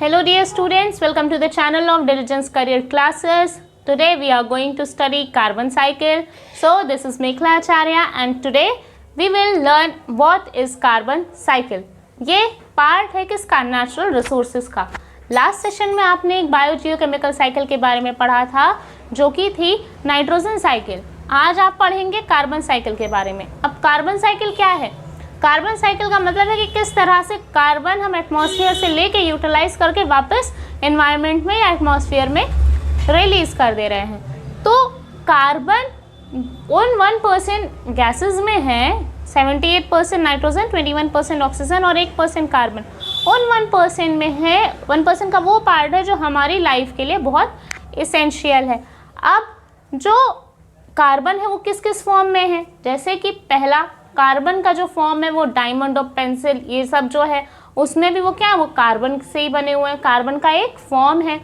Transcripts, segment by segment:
Hello dear students, welcome to the channel of Diligence Career Classes. Today we are going to study carbon cycle. So this is Mekhla Acharya and today we will learn what is carbon cycle. ये part है किसका? Natural resources का. Last session में आपने एक biogeochemical cycle के बारे में पढ़ा था जो कि थी नाइट्रोजन साइकिल. आज आप पढ़ेंगे कार्बन साइकिल के बारे में. अब कार्बन साइकिल क्या है? कार्बन साइकिल का मतलब है कि किस तरह से कार्बन हम एटमॉस्फेयर से लेके यूटिलाइज करके वापस एनवायरनमेंट में या एटमॉस्फेयर में रिलीज कर दे रहे हैं. तो कार्बन उन 1% गैसेस में है, 78% नाइट्रोजन, 21% ऑक्सीजन और 1% कार्बन. उन 1% में है, 1% का वो पार्ट है जो हमारी लाइफ के लिए बहुत इसेंशियल है. अब जो कार्बन है वो किस किस फॉर्म में है? जैसे कि पहला कार्बन का जो फॉर्म है वो डायमंड और पेंसिल, ये सब जो है उसमें भी वो क्या है, वो कार्बन से ही बने हुए हैं. कार्बन का एक फॉर्म है.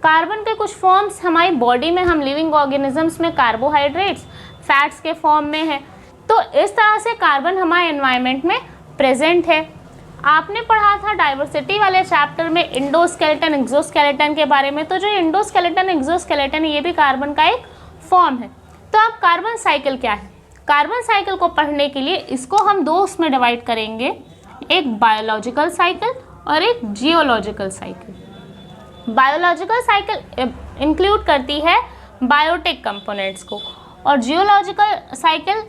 कार्बन के कुछ फॉर्म्स हमारी बॉडी में, हम लिविंग ऑर्गेनिजम्स में कार्बोहाइड्रेट्स, फैट्स के फॉर्म में है. तो इस तरह से कार्बन हमारे एनवायरनमेंट में प्रेजेंट है. आपने पढ़ा था डाइवर्सिटी वाले चैप्टर में इंडोस्केलेटन एक्सोस्केलेटन के बारे में. तो जो इंडोस्केलेटन एक्सोस्केलेटन ये भी कार्बन का एक फॉर्म है. तो अब कार्बन साइकिल क्या है? कार्बन साइकिल को पढ़ने के लिए इसको हम दो उसमें डिवाइड करेंगे, एक बायोलॉजिकल साइकिल और एक geological cycle. Biological cycle include करती है बायोटिक कंपोनेंट्स को और जियोलॉजिकल साइकिल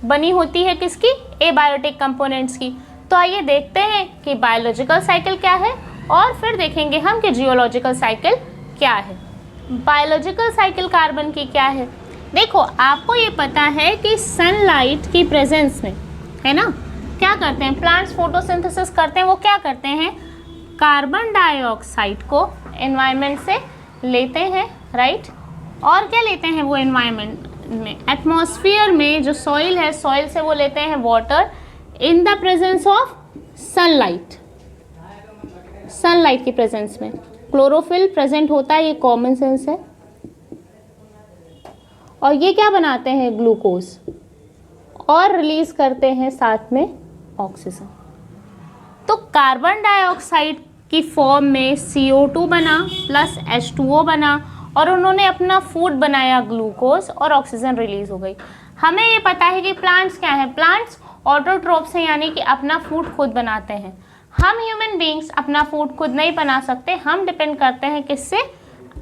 बनी होती है किसकी? एबायोटिक कंपोनेंट्स की. तो आइए देखते हैं कि बायोलॉजिकल साइकिल क्या है और फिर देखेंगे हम कि जियोलॉजिकल साइकिल क्या है. बायोलॉजिकल साइकिल कार्बन की क्या है? देखो, आपको ये पता है कि सनलाइट की प्रेजेंस में, है ना, क्या करते हैं प्लांट्स? फोटोसिंथेसिस करते हैं. वो क्या करते हैं? कार्बन डाइऑक्साइड को एनवायरनमेंट से लेते हैं, राइट. और क्या लेते हैं वो एनवायरनमेंट में? एटमॉस्फेयर में जो सॉइल है, सॉइल से वो लेते हैं water in the presence of sunlight. Sunlight की प्रेजेंस में क्लोरोफिल प्रेजेंट होता है, ये कॉमन सेंस है. और ये क्या बनाते हैं? ग्लूकोज. और रिलीज करते हैं साथ में ऑक्सीजन. तो कार्बन डाइऑक्साइड की फॉर्म में CO2 बना प्लस H2O बना और उन्होंने अपना फूड बनाया ग्लूकोज और ऑक्सीजन रिलीज हो गई. हमें ये पता है कि प्लांट्स क्या है? प्लांट्स ऑटोट्रोप्स हैं, यानी कि अपना फूड खुद बनाते हैं. हम ह्यूमन बींग्स अपना फूड खुद नहीं बना सकते. हम डिपेंड करते हैं किससे?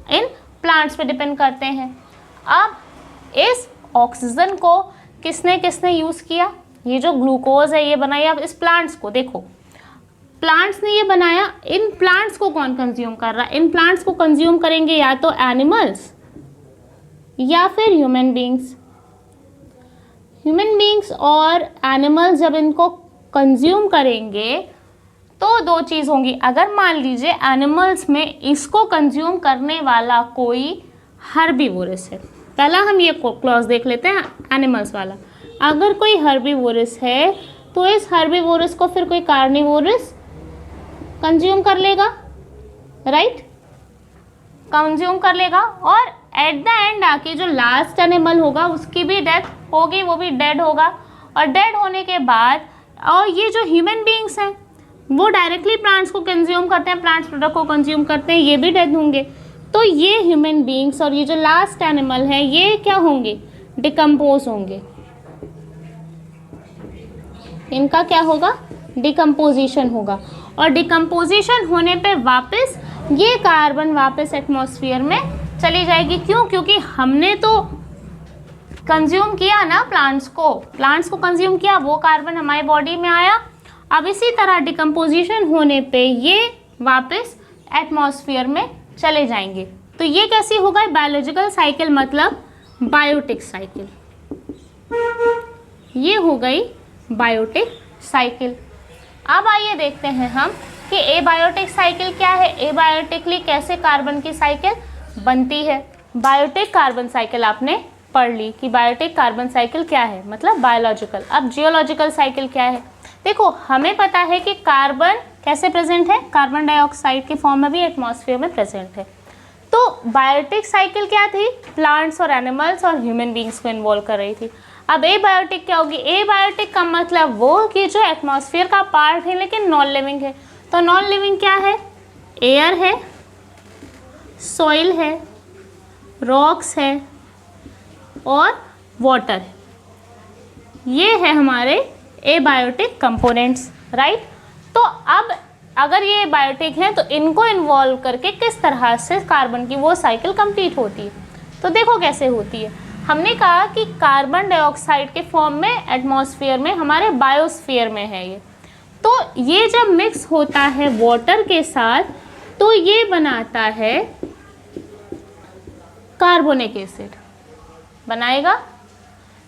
इन प्लांट्स पे डिपेंड करते हैं. अब इस ऑक्सीजन को किसने किसने यूज़ किया? ये जो ग्लूकोज है ये बनाया. अब इस प्लांट्स को देखो, प्लांट्स ने ये बनाया. इन प्लांट्स को कौन कंज्यूम कर रहा है? इन प्लांट्स को कंज्यूम करेंगे या तो एनिमल्स या फिर ह्यूमन बींग्स. ह्यूमन बींग्स और एनिमल्स जब इनको कंज्यूम करेंगे तो दो चीज़ होंगी. अगर मान लीजिए एनिमल्स में इसको कंज्यूम करने वाला कोई हर्बीवोरस है. पहला हम ये क्लॉज देख लेते हैं एनिमल्स वाला. अगर कोई हर्बीवोरस है तो इस हर्बीवोरस को फिर कोई कार्निवोरस कंज्यूम कर लेगा, राइट, कंज्यूम कर लेगा. और एट द एंड आके जो लास्ट एनिमल होगा उसकी भी डेथ होगी, वो भी डेड होगा. और डेड होने के बाद और ये जो ह्यूमन बींग्स हैं वो डायरेक्टली प्लांट्स को कंज्यूम करते हैं, प्लांट्स प्रोडक्ट को कंज्यूम करते हैं, ये भी डेड होंगे. तो ये ह्यूमन बींग्स और ये जो लास्ट एनिमल है ये क्या होंगे? डिकम्पोज होंगे. इनका क्या होगा? डिकम्पोजिशन होगा. और डिकम्पोजिशन होने पे वापस ये कार्बन वापस एटमॉस्फेयर में चली जाएगी. क्यों? क्योंकि हमने तो कंज्यूम किया ना प्लांट्स को कंज्यूम किया, वो कार्बन हमारी बॉडी में आया. अब इसी तरह डिकम्पोजिशन होने पे ये वापस एटमॉस्फेयर में चले जाएंगे. तो ये कैसी होगा? बायोलॉजिकल साइकिल मतलब बायोटिक साइकिल. ये हो गई बायोटिक साइकिल. अब आइए देखते हैं हम कि एबायोटिक साइकिल क्या है. एबायोटिकली कैसे कार्बन की साइकिल बनती है. बायोटिक कार्बन साइकिल आपने पढ़ ली कि बायोटिक कार्बन साइकिल क्या है, मतलब बायोलॉजिकल. अब जियोलॉजिकल साइकिल क्या है? देखो, हमें पता है कि कार्बन कैसे प्रेजेंट है? कार्बन डाइऑक्साइड के फॉर्म में भी एटमॉस्फेयर में प्रेजेंट है. तो बायोटिक साइकिल क्या थी? प्लांट्स और एनिमल्स और ह्यूमन बींग्स को इन्वॉल्व कर रही थी. अब एबायोटिक क्या होगी? एबायोटिक का मतलब वो कि जो एटमॉस्फेयर का पार्ट है लेकिन नॉन लिविंग है. तो नॉन लिविंग क्या है? एयर है, सॉइल है, रॉक्स है और वाटर है। ये है हमारे एबायोटिक कंपोनेंट्स, राइट। तो अब अगर ये बायोटिक हैं तो इनको इन्वॉल्व करके किस तरह से कार्बन की वो साइकिल कंप्लीट होती है। तो देखो कैसे होती है। हमने कहा कि कार्बन डाइऑक्साइड के फॉर्म में एटमॉस्फेयर में, हमारे बायोस्फीयर में है ये। तो ये जब मिक्स होता है वाटर के साथ तो ये बनाता है कार्बोनिक एसिड, बनाएगा।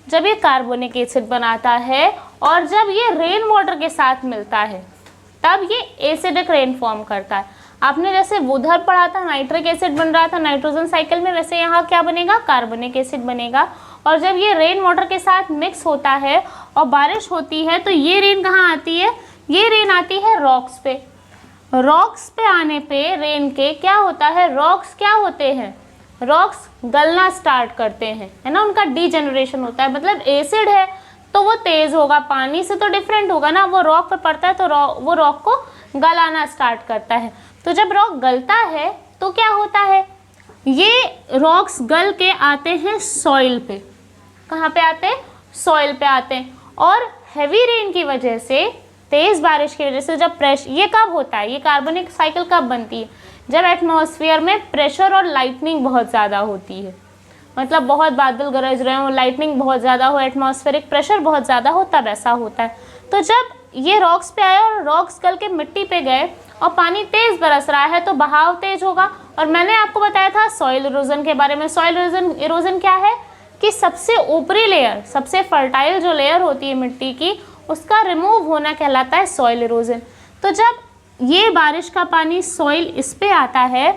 जब ये कार्बोनिक एसिड बनाता है और जब ये रेन वाटर के साथ मिलता है तब ये एसिडिक रेन फॉर्म करता है। आपने जैसे उधर पढ़ा था नाइट्रिक एसिड बन रहा था नाइट्रोजन साइकिल में, वैसे यहाँ क्या बनेगा, कार्बोनिक एसिड बनेगा। और जब ये रेन वाटर के साथ मिक्स होता है और बारिश होती है तो ये रेन कहाँ आती है, ये रेन आती है रॉक्स पे। रॉक्स पे आने पे रेन के क्या होता है, रॉक्स क्या होते हैं, रॉक्स गलना स्टार्ट करते हैं, है ना, उनका डीजेनरेशन होता है। मतलब एसिड है तो वो तेज होगा, पानी से तो डिफरेंट होगा ना, वो रॉक पे पड़ता है तो वो रॉक को गलाना स्टार्ट करता है। तो जब रॉक गलता है तो क्या होता है, ये रॉक्स गल के आते हैं सॉइल पे। कहाँ पे आते हैं, सॉइल पे आते हैं। और हैवी रेन की वजह से, तेज बारिश की वजह से जब प्रेशर, ये कब होता है, ये कार्बनिक साइकिल कब बनती है, जब एटमॉस्फेयर में प्रेशर और लाइटनिंग बहुत ज़्यादा होती है। मतलब बहुत बादल गरज रहे हो, लाइटनिंग बहुत ज़्यादा हो, एटमॉस्फेरिक प्रेशर बहुत ज़्यादा हो, तब ऐसा होता है। तो जब ये रॉक्स पे आए और रॉक्स गल के मिट्टी पे गए और पानी तेज़ बरस रहा है तो बहाव तेज होगा। और मैंने आपको बताया था सॉइल इरोजन के बारे में। सॉइल इरोजन क्या है कि सबसे ऊपरी लेयर, सबसे फर्टाइल जो लेयर होती है मिट्टी की, उसका रिमूव होना कहलाता है सॉइल इरोजन। तो जब ये बारिश का पानी सॉइल इस पे आता है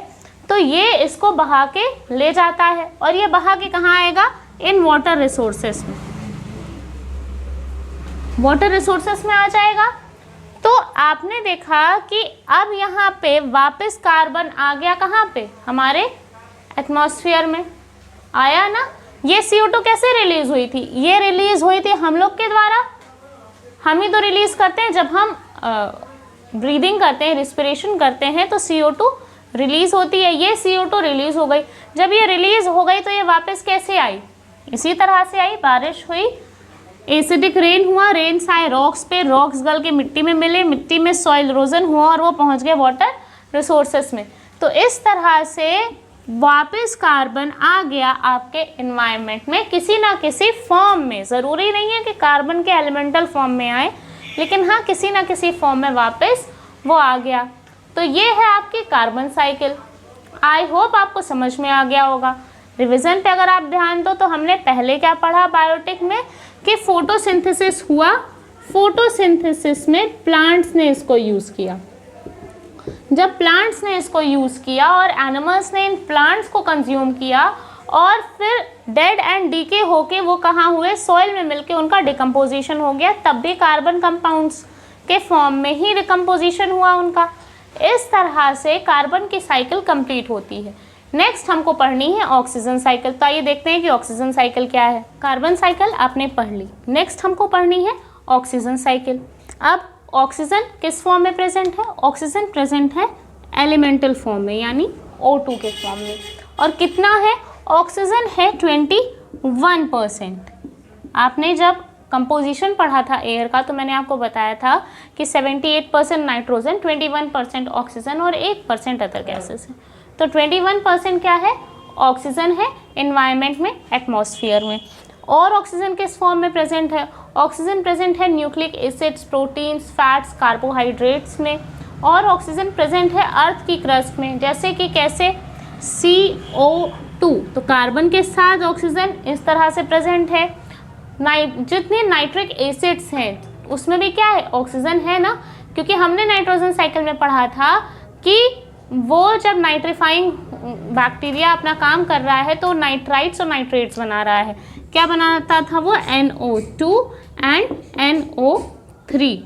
तो ये इसको बहा के ले जाता है और ये बहा के कहाँ आएगा, इन वाटर रिसोर्सेस में, वाटर रिसोर्सेस में आ जाएगा। तो आपने देखा कि अब यहाँ पे वापस कार्बन आ गया, कहाँ पे, हमारे एटमॉस्फेयर में आया ना। ये CO2 कैसे रिलीज हुई थी, ये रिलीज हुई थी हम लोग के द्वारा। हम ही तो रिलीज करते हैं, जब हम ब्रीदिंग करते हैं, रिस्पिरेशन करते हैं तो CO2 रिलीज होती है। ये CO2 रिलीज हो गई। जब ये रिलीज हो गई तो ये वापस कैसे आई, इसी तरह से आई। बारिश हुई, एसिडिक रेन हुआ, रेन आए रॉक्स पे, रॉक्स गल के मिट्टी में मिले, मिट्टी में सॉइल इरोजन हुआ और वो पहुंच गए वाटर रिसोर्सेस में। तो इस तरह से वापस कार्बन आ गया आपके एनवायरनमेंट में किसी ना किसी फॉर्म में। ज़रूरी नहीं है कि कार्बन के एलिमेंटल फॉर्म में आए, लेकिन हाँ किसी ना किसी फॉर्म में वापस वो आ गया। तो ये है आपकी कार्बन साइकिल। आई होप आपको समझ में आ गया होगा। रिवीजन पे अगर आप ध्यान दो तो हमने पहले क्या पढ़ा बायोटिक में कि फोटोसिंथेसिस हुआ। फोटोसिंथेसिस में प्लांट्स ने इसको यूज़ किया। जब प्लांट्स ने इसको यूज़ किया और एनिमल्स ने इन प्लांट्स को कंज्यूम किया और फिर डेड एंड डीके होके वो कहाँ हुए, सॉइल में मिलके उनका डिकम्पोजिशन हो गया, तब भी कार्बन कंपाउंड्स के फॉर्म में ही डिकम्पोजिशन हुआ उनका। इस तरह से कार्बन की साइकिल कंप्लीट होती है। नेक्स्ट हमको पढ़नी है ऑक्सीजन साइकिल। तो आइए देखते हैं कि ऑक्सीजन साइकिल क्या है। कार्बन साइकिल आपने पढ़ ली, नेक्स्ट हमको पढ़नी है ऑक्सीजन साइकिल। अब ऑक्सीजन किस फॉर्म में प्रेजेंट है, ऑक्सीजन प्रेजेंट है एलिमेंटल फॉर्म में, यानी O2 के फॉर्म में। और कितना है, ऑक्सीजन है 21%। आपने जब कंपोजिशन पढ़ा था एयर का तो मैंने आपको बताया था कि 78% नाइट्रोजन, 21% ऑक्सीजन और 1% अदर गैसेस है। तो 21% क्या है, ऑक्सीजन है एनवायरनमेंट में, एटमॉस्फेयर में। और ऑक्सीजन किस फॉर्म में प्रेजेंट है, ऑक्सीजन प्रेजेंट है nucleic acids, proteins, fats, carbohydrates में। और ऑक्सीजन प्रेजेंट है अर्थ की क्रस्ट में, जैसे कि कैसे, CO2। तो कार्बन के साथ ऑक्सीजन इस तरह से प्रेजेंट है। जितने नाइट्रिक एसिड्स हैं उसमें भी क्या है, ऑक्सीजन है ना, क्योंकि हमने नाइट्रोजन साइकिल में पढ़ा था कि वो जब नाइट्रीफाइंग बैक्टीरिया अपना काम कर रहा है तो नाइट्राइट्स और नाइट्रेट्स बना रहा है। क्या बनाता था वो, NO2 एंड NO3,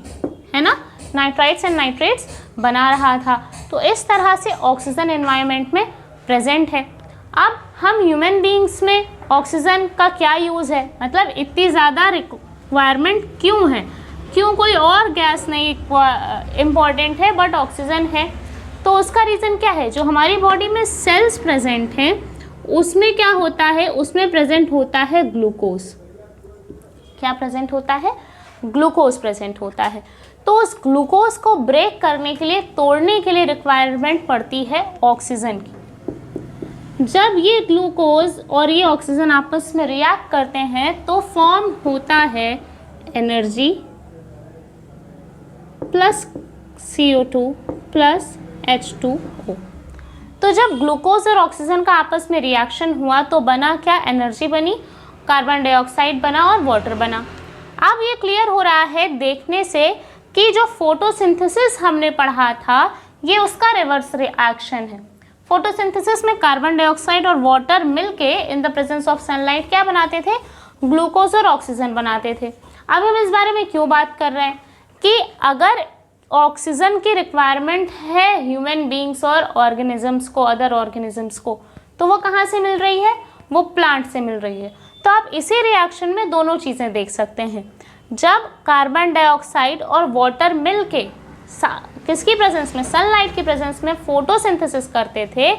है ना, नाइट्राइट्स एंड नाइट्रेट्स बना रहा था। तो इस तरह से ऑक्सीजन एनवायरनमेंट में प्रेजेंट है। अब हम ह्यूमन बीइंग्स में ऑक्सीजन का क्या यूज़ है, मतलब इतनी ज़्यादा रिक्वायरमेंट क्यों है, क्यों कोई और गैस नहीं इम्पॉर्टेंट है बट ऑक्सीजन है। तो उसका रीज़न क्या है, जो हमारी बॉडी में सेल्स प्रेजेंट हैं उसमें क्या होता है, उसमें प्रेजेंट होता है ग्लूकोज। क्या प्रेजेंट होता है, ग्लूकोज प्रेजेंट होता है। तो उस ग्लूकोज को ब्रेक करने के लिए, तोड़ने के लिए रिक्वायरमेंट पड़ती है ऑक्सीजन की। जब ये ग्लूकोज और ये ऑक्सीजन आपस में रिएक्ट करते हैं तो फॉर्म होता है energy plus CO2 plus H2O। तो जब ग्लूकोज और ऑक्सीजन का आपस में रिएक्शन हुआ तो बना क्या, एनर्जी बनी, कार्बन डाइऑक्साइड बना और वाटर बना। अब ये क्लियर हो रहा है देखने से कि जो फोटोसिंथेसिस हमने पढ़ा था ये उसका रिवर्स रिएक्शन है। फोटोसिंथेसिस में कार्बन डाइऑक्साइड और वाटर मिलके in the presence of sunlight क्या बनाते थे, ग्लूकोज और ऑक्सीजन बनाते थे। अब हम इस बारे में क्यों बात कर रहे हैं कि अगर ऑक्सीजन की रिक्वायरमेंट है ह्यूमन बींग्स और ऑर्गेनिजम्स को, अदर ऑर्गेनिजम्स को, तो वो कहाँ से मिल रही है, वो प्लांट से मिल रही है। तो आप इसी रिएक्शन में दोनों चीज़ें देख सकते हैं। जब कार्बन डाइऑक्साइड और वाटर मिलके किसकी प्रेजेंस में, सनलाइट की प्रेजेंस में फोटोसिंथेसिस करते थे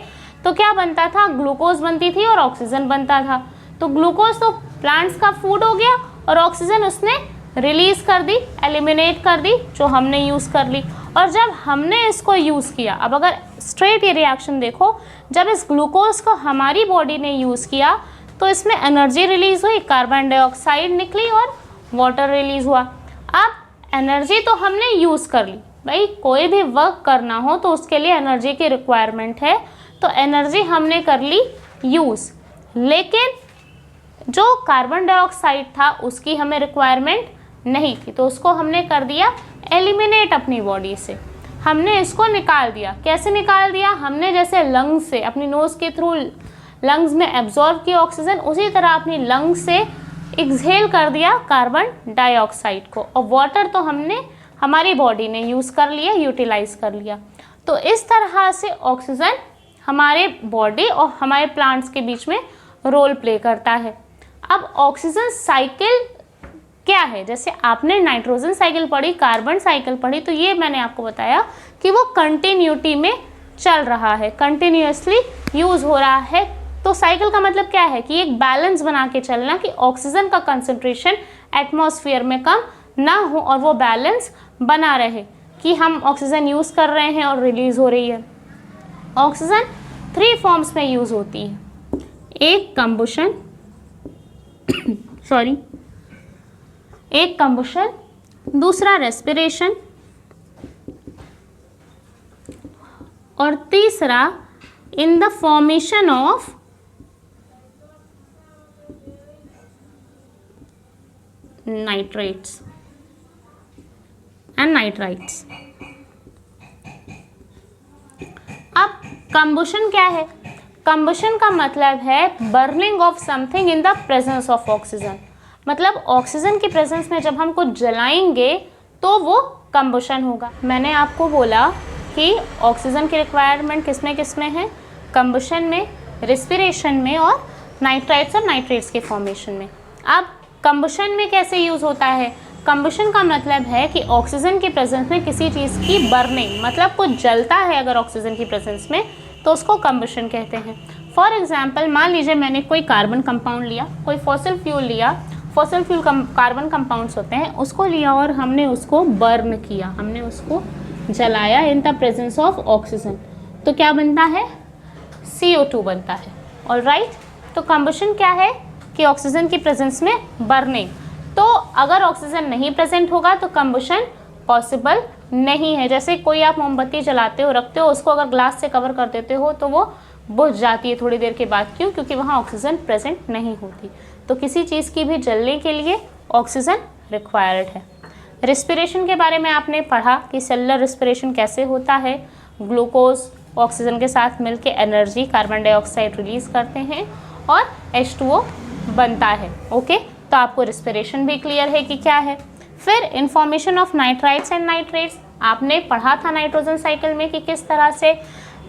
तो क्या बनता था, ग्लूकोज बनती थी और ऑक्सीजन बनता था। तो ग्लूकोज तो प्लांट्स का फूड हो गया और ऑक्सीजन उसने रिलीज कर दी, एलिमिनेट कर दी, जो हमने यूज़ कर ली। और जब हमने इसको यूज़ किया, अब अगर स्ट्रेट ये रिएक्शन देखो, जब इस ग्लूकोज को हमारी बॉडी ने यूज़ किया तो इसमें एनर्जी रिलीज हुई, कार्बन डाइऑक्साइड निकली और वाटर रिलीज हुआ। अब एनर्जी तो हमने यूज़ कर ली, भाई कोई भी वर्क करना हो तो उसके लिए एनर्जी की रिक्वायरमेंट है, तो एनर्जी हमने कर ली यूज़। लेकिन जो कार्बन डाइऑक्साइड था उसकी हमें रिक्वायरमेंट नहीं थी, तो उसको हमने कर दिया एलिमिनेट अपनी बॉडी से, हमने इसको निकाल दिया। कैसे निकाल दिया, हमने जैसे लंग्स से अपनी नोज़ के थ्रू लंग्स में एब्जॉर्ब किया ऑक्सीजन, उसी तरह अपनी लंग्स से एक्सहेल कर दिया कार्बन डाइऑक्साइड को, और वाटर तो हमने हमारी बॉडी ने यूज़ कर लिया, यूटिलाइज कर लिया। तो इस तरह से ऑक्सीजन हमारे बॉडी और हमारे प्लांट्स के बीच में रोल प्ले करता है। अब ऑक्सीजन साइकिल क्या है, जैसे आपने नाइट्रोजन साइकिल पढ़ी, कार्बन साइकिल पढ़ी, तो ये मैंने आपको बताया कि वो कंटिन्यूटी में चल रहा है, कंटिन्यूअसली यूज़ हो रहा है। तो साइकिल का मतलब क्या है कि एक बैलेंस बना के चलना, कि ऑक्सीजन का कंसंट्रेशन एटमॉस्फेयर में कम ना हो और वो बैलेंस बना रहे, कि हम ऑक्सीजन यूज़ कर रहे हैं और रिलीज हो रही है। ऑक्सीजन 3 फॉर्म्स में यूज़ होती है, एक कंबशन एक कंबशन, दूसरा रेस्पिरेशन और तीसरा in the formation of nitrates and nitrites. अब कंबशन क्या है, कंबशन का मतलब है burning of something in the presence of oxygen. मतलब ऑक्सीजन की प्रेजेंस में जब हम कुछ जलाएंगे तो वो कंबशन होगा। मैंने आपको बोला कि ऑक्सीजन की रिक्वायरमेंट किसमें है, कंबशन में, रेस्पिरेशन में और नाइट्राइट्स और नाइट्रेट्स के फॉर्मेशन में। अब कंबशन में कैसे यूज़ होता है, कंबशन का मतलब है कि ऑक्सीजन की प्रेजेंस में किसी चीज़ की बर्निंग, मतलब कुछ जलता है अगर ऑक्सीजन की प्रेजेंस में तो उसको कंबशन कहते हैं। फॉर एग्जाम्पल मान लीजिए मैंने कोई कार्बन कंपाउंड लिया, कोई फॉसिल फ्यूल लिया, फॉसिल फ्यूल कार्बन कंपाउंड्स होते हैं, उसको लिया और हमने उसको बर्न किया, हमने उसको जलाया in the presence of oxygen, तो क्या बनता है, CO2 बनता है। ऑलराइट, तो कंबशन क्या है कि ऑक्सीजन की प्रेजेंस में बर्निंग। तो अगर ऑक्सीजन नहीं प्रेजेंट होगा तो कंबशन पॉसिबल नहीं है। जैसे कोई आप मोमबत्ती जलाते हो, रखते हो, उसको अगर ग्लास से कवर कर देते हो तो वो बुझ जाती है थोड़ी देर के बाद। क्यों? क्योंकि वहाँ ऑक्सीजन प्रेजेंट नहीं होती। तो किसी चीज़ की भी जलने के लिए ऑक्सीजन रिक्वायर्ड है। रेस्पिरेशन के बारे में आपने पढ़ा कि सेलुलर रेस्पिरेशन कैसे होता है, ग्लूकोज ऑक्सीजन के साथ मिलकर एनर्जी कार्बन डाइऑक्साइड रिलीज करते हैं और H2O बनता है। ओके, तो आपको रेस्पिरेशन भी क्लियर है कि क्या है। फिर information of nitrites and nitrates आपने पढ़ा था नाइट्रोजन साइकिल में कि किस तरह से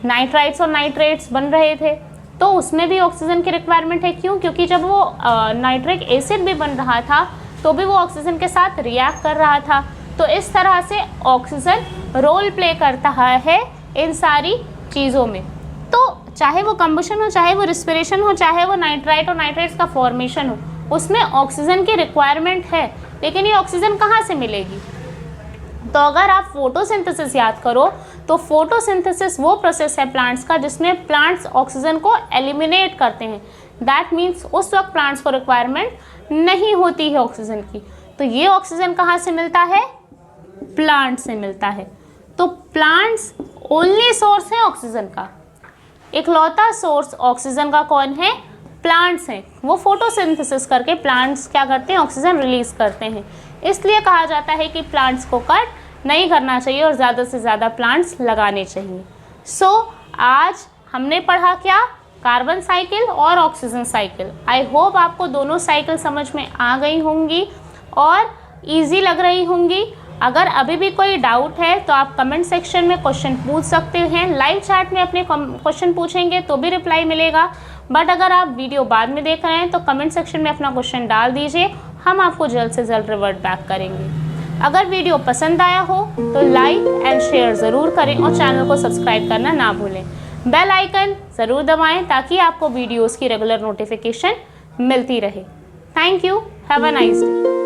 नाइट्राइट्स और नाइट्रेट्स बन रहे थे, तो उसमें भी ऑक्सीजन की रिक्वायरमेंट है। क्यों? क्योंकि जब वो नाइट्रिक एसिड भी बन रहा था तो भी वो ऑक्सीजन के साथ रिएक्ट कर रहा था। तो इस तरह से ऑक्सीजन रोल प्ले करता है इन सारी चीज़ों में। तो चाहे वो कंबशन हो, चाहे वो रिस्पिरेशन हो, चाहे वो नाइट्राइट और नाइट्राइट्स का फॉर्मेशन हो, उसमें ऑक्सीजन की रिक्वायरमेंट है। लेकिन ये ऑक्सीजन कहाँ से मिलेगी? तो अगर आप फोटोसिंथेसिस याद करो तो फोटोसिंथेसिस वो प्रोसेस है प्लांट्स का जिसमें प्लांट्स ऑक्सीजन को एलिमिनेट करते हैं। दैट मीन्स उस वक्त प्लांट्स को रिक्वायरमेंट नहीं होती है ऑक्सीजन की। तो ये ऑक्सीजन कहाँ से मिलता है? प्लांट से मिलता है। तो प्लांट्स ओनली सोर्स है ऑक्सीजन का। इकलौता सोर्स ऑक्सीजन का कौन है? प्लांट्स हैं। वो फोटोसिंथेसिस करके प्लांट्स क्या करते हैं? ऑक्सीजन रिलीज करते हैं। इसलिए कहा जाता है कि प्लांट्स को कट नहीं करना चाहिए और ज़्यादा से ज़्यादा प्लांट्स लगाने चाहिए। सो आज हमने पढ़ा क्या? कार्बन साइकिल और ऑक्सीजन साइकिल। आई होप आपको दोनों साइकिल समझ में आ गई होंगी और ईजी लग रही होंगी। अगर अभी भी कोई डाउट है तो आप कमेंट सेक्शन में क्वेश्चन पूछ सकते हैं। लाइव चैट में अपने क्वेश्चन पूछेंगे तो भी रिप्लाई मिलेगा। बट अगर आप वीडियो बाद में देख रहे हैं तो कमेंट सेक्शन में अपना क्वेश्चन डाल दीजिए, हम आपको जल्द से जल्द रिवर्ट बैक करेंगे। अगर वीडियो पसंद आया हो तो लाइक एंड शेयर ज़रूर करें और चैनल को सब्सक्राइब करना ना भूलें। बेल आइकन ज़रूर दबाएं ताकि आपको वीडियोज़ की रेगुलर नोटिफिकेशन मिलती रहे। Thank you. Have a nice day.